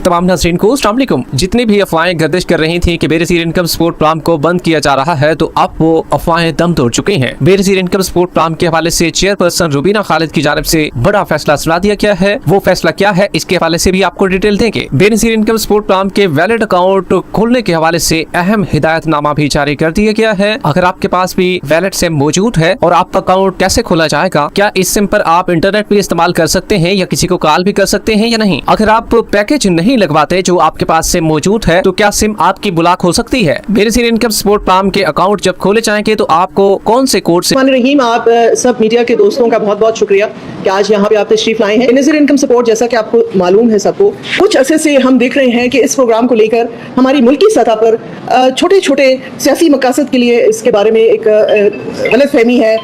तमाम नाज़रीन को अस्सलाम वालेकुम। जितनी भी अफवाहें गर्दिश कर रही थी कि बेनज़ीर इनकम सपोर्ट प्रोग्राम को बंद किया जा रहा है, तो अब वो अफवाहें दम तोड़ चुकी हैं। बेनज़ीर इनकम सपोर्ट प्रोग्राम के हवाले से चेयरपर्सन रुबीना खालिद की जानिब से बड़ा फैसला सुना दिया गया है। वो फैसला क्या है, इसके हवाले से भी आपको डिटेल देंगे। बेनज़ीर इनकम सपोर्ट प्रोग्राम के वैलिड अकाउंट खोलने के हवाले से अहम हिदायतनामा भी जारी कर दिया गया है। अगर आपके पास भी वैलिड सिम मौजूद है और आपका अकाउंट कैसे खोला जाएगा, क्या इस सिम पर आप इंटरनेट भी इस्तेमाल कर सकते हैं या किसी को कॉल भी कर सकते हैं या नहीं, अगर आप पैकेज नहीं लगवाते जो आपके पास सिम मौजूद है, तो क्या सिम आपकी ब्लॉक हो सकती है। बेनज़ीर इनकम सपोर्ट प्रोग्राम के अकाउंट जब खोले जाएंगे तो आपको कौन से कोड से। रहीम, आप सब मीडिया के दोस्तों का बहुत बहुत शुक्रिया कि आज यहाँ पे आप तशरीफ लाए हैं। बेनज़ीर इनकम सपोर्ट, जैसा कि आपको मालूम है सबको, कुछ अरसे से हम देख रहे हैं कि इस प्रोग्राम को लेकर हमारी मुल्की सतह पर छोटे छोटे सियासी मकासद के लिए इसके बारे में एक गलत फहमी है,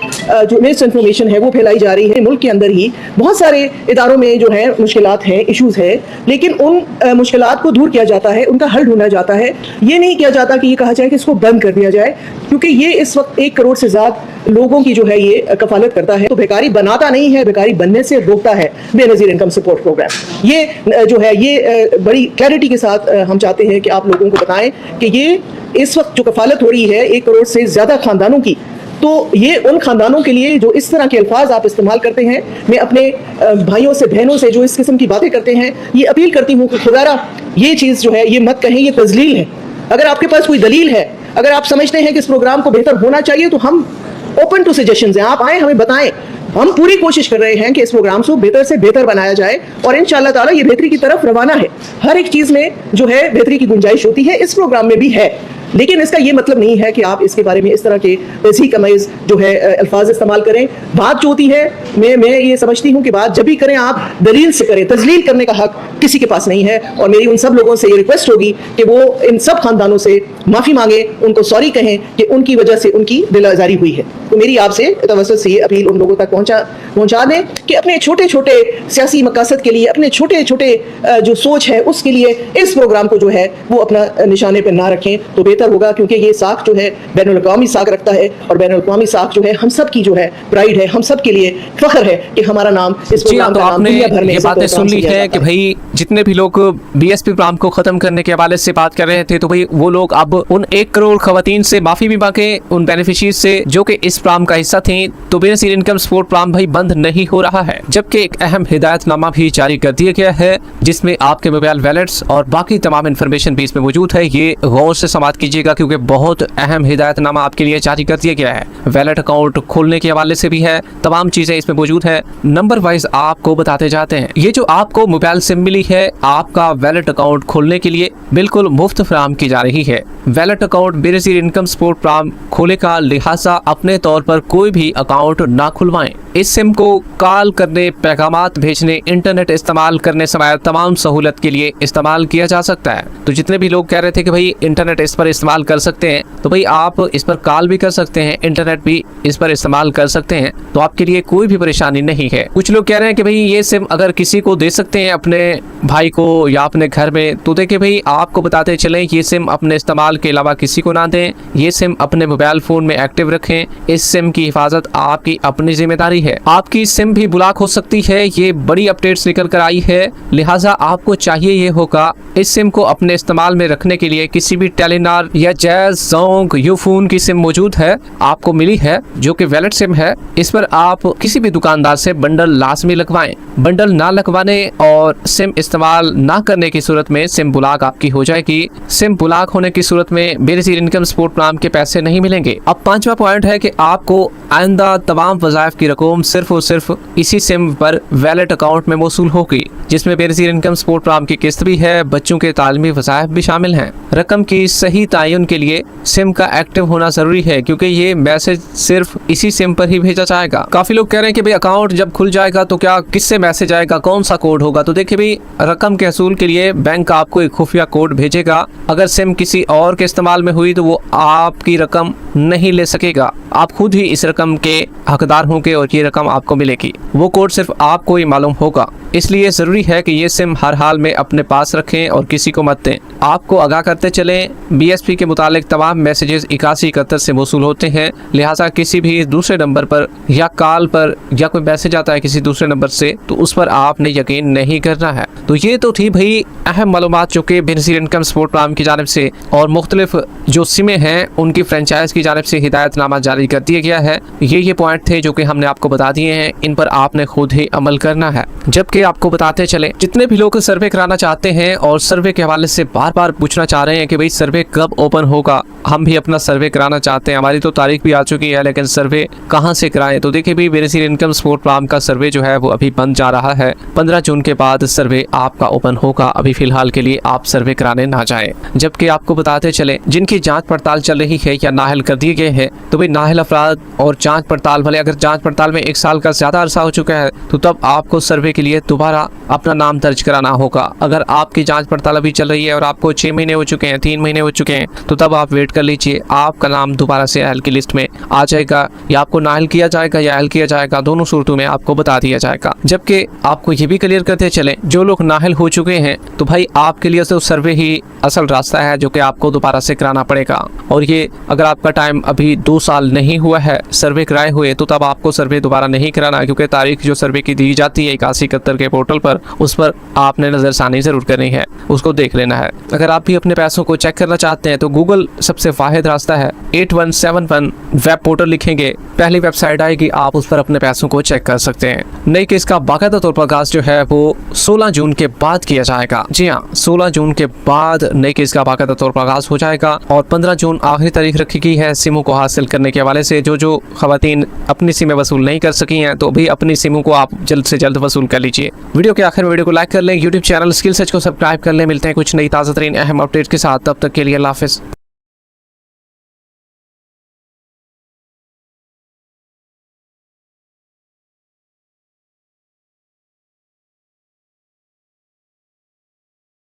जो मिस इन्फॉर्मेशन है वो फैलाई जा रही है। मुल्क के अंदर ही बहुत सारे इदारों में जो है मुश्किलात हैं, इश्यूज है, लेकिन उन मुश्किलात को दूर किया जाता है, उनका हल ढूंढा जाता है। ये नहीं किया जाता कि ये कहा जाए कि इसको बंद कर दिया जाए, क्योंकि ये इस वक्त 1 करोड़ से ज्यादा लोगों की जो है ये कफालत करता है। तो बेकारी बनाता नहीं है, बेकारी बनने से रोकता है बेनज़ीर इनकम सपोर्ट प्रोग्राम। ये जो है ये बड़ी क्लैरिटी के साथ हम चाहते हैं कि आप लोगों को बताएं कि ये इस वक्त जो कफालत हो रही है 1 करोड़ से ज्यादा खानदानों की, तो ये उन खानदानों के लिए जो इस तरह के अल्फाज आप इस्तेमाल करते हैं। मैं अपने भाइयों से, बहनों से जो इस किस्म की बातें करते हैं, ये अपील करती हूँ कि खुदारा ये चीज़ जो है ये मत कहें, ये तजलील है। अगर आपके पास कोई दलील है, अगर आप समझते हैं कि इस प्रोग्राम को बेहतर होना चाहिए, तो हम ओपन टू सजेशंस हैं। आप आए, हमें बताएं। हम पूरी कोशिश कर रहे हैं कि इस प्रोग्राम को बेहतर से बेहतर बनाया जाए और इंशाअल्लाह ताला ये बेहतरी की तरफ रवाना है। हर एक चीज़ में जो है बेहतरी की गुंजाइश होती है, इस प्रोग्राम में भी है, लेकिन इसका ये मतलब नहीं है कि आप इसके बारे में इस तरह के तज़हीक अमेज़ जो है अल्फाज इस्तेमाल करें। बात जो होती है, मैं ये समझती हूँ कि बात जब भी करें आप दलील से करें। तजलील करने का हक किसी के पास नहीं है, और मेरी उन सब लोगों से ये रिक्वेस्ट होगी कि वो इन सब खानदानों से माफ़ी मांगे, उनको सॉरी कहें कि उनकी वजह से उनकी दिल आज़ारी हुई है। तो मेरी आपसे तवज्जो से ये अपील उन लोगों तक पहुँचा दें कि अपने छोटे छोटे सियासी मकासद के लिए, अपने छोटे छोटे जो सोच है उसके लिए इस प्रोग्राम को जो है वो अपना निशाने पर ना रखें तो बेहतर होगा, क्योंकि ये साख जो है बैनुल अक़वामी साख रखता है, और बैनुल अक़वामी साख जो है हम सब की जो है प्राइड है, हम सब के लिए फख्र है कि हमारा नाम इस प्रोग्राम का नाम दुनिया भर में। ये बातें सुन ली है कि भाई जितने भी लोग बीएसपी प्रोग्राम को खत्म करने के हवाले से बात कर रहे थे, तो भाई वो लोग अब उन 1 करोड़ खवातीन से माफी भी मांगे, उन बेनिफिशियरीज से जो कि इस प्रोग्राम का हिस्सा थी। तो बेनज़ीर इनकम सपोर्ट प्रोग्राम भाई बंद नहीं हो रहा है, जबकि एक अहम हिदायतनामा भी जारी कर दिया गया है, जिसमें आपके मोबाइल वैलेट्स और बाकी तमाम इन्फॉर्मेशन भी इसमें मौजूद है। ये गौर से समाप्त कीजिएगा, क्योंकि बहुत अहम हिदायतनामा आपके लिए जारी कर दिया गया है। वैलेट अकाउंट खोलने के हवाले से भी है, तमाम चीजें इसमें मौजूद है। नंबर वाइज आपको बताते जाते हैं। ये जो आपको मोबाइल सिम मिली है, आपका वैलेट अकाउंट खोलने के लिए बिल्कुल मुफ्त फराहम की जा रही है। Wallet account Benazir income support programme खोले का, लिहाजा अपने तौर पर कोई भी अकाउंट ना खुलवाएं। इस सिम को कॉल करने, पैगामात भेजने, इंटरनेट इस्तेमाल करने समेत तमाम सहूलत के लिए इस्तेमाल किया जा सकता है। तो जितने भी लोग कह रहे थे कि भाई इंटरनेट इस पर इस्तेमाल कर सकते हैं, तो भाई आप इस पर कॉल भी कर सकते हैं, इंटरनेट भी इस पर इस्तेमाल कर सकते हैं, तो आपके लिए कोई भी परेशानी नहीं है। कुछ लोग कह रहे हैं कि भाई ये सिम अगर किसी को दे सकते हैं, अपने भाई को या अपने घर में, तो देखिए भाई आपको बताते चलें, ये सिम अपने इस्तेमाल के अलावा किसी को ना दें। ये सिम अपने मोबाइल फोन में एक्टिव रखें। इस सिम की हिफाजत आपकी अपनी जिम्मेदारी है। आपकी सिम भी ब्लॉक हो सकती है, ये बड़ी अपडेट्स निकल कर आई है, लिहाजा आपको चाहिए ये होगा इस सिम को अपने इस्तेमाल में रखने के लिए किसी भी टेलीनॉर या जैज़, ज़ोंग, यूफोन की सिम मौजूद है, आपको मिली है, जो कि वैलिड सिम है। इस पर आप किसी भी दुकानदार से बंडल लाजमी लगवाएं। बंडल ना लगवाने और सिम इस्तेमाल ना करने की सूरत में सिम ब्लॉक आपकी हो जाएगी। सिम ब्लॉक होने की सूरत में बेनज़ीर इनकम सपोर्ट प्रोग्राम के पैसे नहीं मिलेंगे। अब 5वां पॉइंट है कि आपको आइंदा तमाम वज़ाइफ की रकम सिर्फ और सिर्फ इसी सिम पर वैलेट अकाउंट में मौसूल होगी, जिसमें बेनज़ीर इनकम सपोर्ट प्रोग्राम की किस्त भी है, बच्चों के तालीमी वज़ाइफ भी शामिल हैं। रकम की सही तयन के लिए सिम का एक्टिव होना जरूरी है, क्योंकि ये मैसेज सिर्फ इसी सिम पर ही भेजा जाएगा। काफी लोग कह रहे हैं कि भाई अकाउंट जब खुल जाएगा तो क्या किससे मैसेज आएगा, कौन सा कोड होगा। तो देखिए भाई, रकम के असूल के लिए बैंक आपको एक खुफिया कोड भेजेगा। अगर सिम किसी और और के इस्तेमाल में हुई तो वो आपकी रकम नहीं ले सकेगा। आप खुद ही इस रकम के हकदार होंगे और ये रकम आपको मिलेगी। वो कोड सिर्फ आपको ही मालूम होगा। इसलिए ज़रूरी है कि ये सिम हर हाल में अपने पास रखें और किसी को मत दें। आपको आगाह करते चलें, BSP के मुतालिक तमाम मैसेजेस 8171 से वसूल होते हैं, लिहाजा किसी भी दूसरे नंबर पर या कॉल पर या कोई मैसेज आता है किसी दूसरे नंबर से तो उस पर आपने यकीन नहीं करना है। तो ये तो थी भाई अहम मालूमात जो कि बेनज़ीर इनकम सपोर्ट प्रोग्राम की जानिब से और मुख्तलिफ जो सिमें हैं उनकी फ्रेंचाइज की जानिब से हिदायतनामा जारी कर दिया गया है। ये पॉइंट थे जो कि हमने आपको बता दिए हैं, इन पर आपने खुद ही अमल करना है। जबकि आपको बताते चले, जितने भी लोग सर्वे कराना चाहते हैं और सर्वे के हवाले से बार बार पूछना चाह रहे हैं कि भाई सर्वे कब ओपन होगा, हम भी अपना सर्वे कराना चाहते हैं, हमारी तो तारीख भी आ चुकी है लेकिन सर्वे कहां से कराएं। तो देखिए भाई बेनज़ीर इनकम सपोर्ट प्रोग्राम का सर्वे जो है वो अभी बन जा रहा है। 15 जून के बाद सर्वे आपका ओपन होगा। अभी फिलहाल के लिए आप सर्वे कराने ना जाएं। जबकि आपको बताते चले, जिनकी जांच पड़ताल चल रही है या नाअहल कर दिए गए हैं तो भाई नाअहल अफराद और जांच पड़ताल वाले, अगर जांच पड़ताल में 1 साल का ज्यादा अरसा हो चुका है तो तब आपको सर्वे के लिए दोबारा अपना नाम दर्ज कराना होगा। अगर आपकी जांच पड़ताल अभी चल रही है और आपको 6 महीने हो चुके हैं, 3 महीने हो चुके हैं, तो तब आप वेट कर लीजिए, आपका नाम दोबारा से अहल की लिस्ट में आ जाएगा या आपको नाअहल किया जाएगा या अहल किया जाएगा, दोनों सूरतों में आपको बता दिया जाएगा। जबकि आपको ये भी क्लियर करते चले, जो लोग नाअहल हो चुके हैं तो भाई आपके लिए तो सर्वे ही असल रास्ता है जो कि आपको दोबारा से कराना पड़ेगा। और ये अगर आपका टाइम अभी 2 साल नहीं हुआ है सर्वे कराए हुए तो तब आपको सर्वे दोबारा नहीं कराना, क्योंकि तारीख जो सर्वे की दी जाती है 8171 के पोर्टल पर, उस पर आपने नजरसानी जरूर करनी है, उसको देख लेना है। अगर आप भी अपने पैसों को चेक करना चाहते हैं तो गूगल सबसे वाहिद रास्ता है। 8171 वेब पोर्टल लिखेंगे, पहली वेबसाइट आएगी, आप उस पर अपने पैसों को चेक कर सकते हैं। नई केस का बाकायदा तौर पर आगाज जो है वो 16 जून के बाद किया जाएगा। जी हाँ, 16 जून के बाद नई केस का बाकायदा तौर पर आगाज हो जाएगा और 15 जून आखिरी तारीख रखी गई है सिमों को हासिल करने के हवाले से। जो खवातीन अपनी सिमें वसूल नहीं कर सकी हैं तो भी अपनी सिमों को आप जल्द से जल्द वसूल कर लीजिए। वीडियो के आखिर में वीडियो को लाइक कर लें, यूट्यूब चैनल स्किल सर्च को सब्सक्राइब कर लें। मिलते हैं कुछ नई ताज़ा तरीन अहम अपडेट के साथ, तब तक के लिए अल्लाह हाफ़िज़।